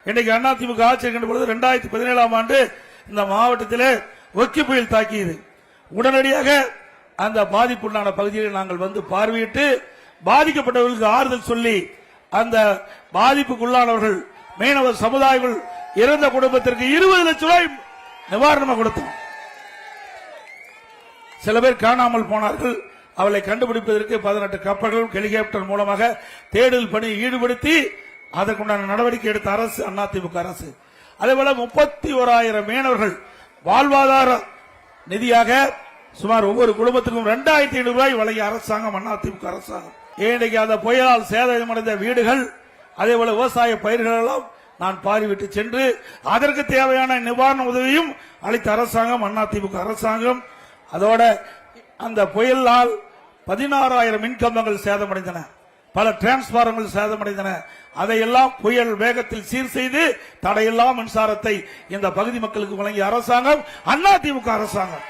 இன்னைக்கு அதிமுக ஆட்சி இருக்கின்ற பொழுது 2017ஆம் ஆண்டு இந்த மாவட்டத்திலே ஒக்கி புயல் தாக்கியது. உடனடியாக அந்த பாதிப்புள்ளான பகுதியில் நாங்கள் வந்து பார்வையிட்டு பாதிக்கப்பட்டவர்களுக்கு ஆறுதல் சொல்லி அந்த பாதிப்புக்குள்ளானவர்கள் மீனவ சமுதாயங்கள் இறந்த குடும்பத்திற்கு 20 லட்சம் ரூபாய் நிவாரணமாக கொடுத்தோம். சில பேர் காணாமல் போனார்கள். அவளை கண்டுபிடிப்பதற்கு 18 கப்பல்கள் ஹெலிகாப்டர் மூலமாக தேடுதல் பணி ஈடுபடுத்தி அதற்குண்டான நடவடிக்கை எடுத்த அரசு அதிமுக அரசு. அதேபோல 31,000 மீனவர்கள் வாழ்வாதார நிதியாக சுமார் ஒவ்வொரு குடும்பத்துக்கும் 2,500 ரூபாய் வழங்கிய அரசாங்கம் அதிமுக அரசாங்கம். இன்றைக்கு அந்த புயலால் சேதமடைந்த வீடுகள் அதேபோல விவசாய பயிர்கள் எல்லாம் நான் பார்வையிட்டு சென்று அதற்கு தேவையான நிவாரண உதவியும் அளித்த அரசாங்கம் அதிமுக அரசாங்கம். அதோட அந்த புயலால் 16,000 மின்கம்பங்கள் சேதமடைந்தன, பல டிரான்ஸ்பார்மர்கள் சேதமடைந்தன. அதையெல்லாம் புயல் வேகத்தில் சீர் செய்து தடையில்லா மின்சாரத்தை இந்த பகுதி மக்களுக்கு வழங்கிய அரசாங்கம் அதிமுக அரசாங்கம்.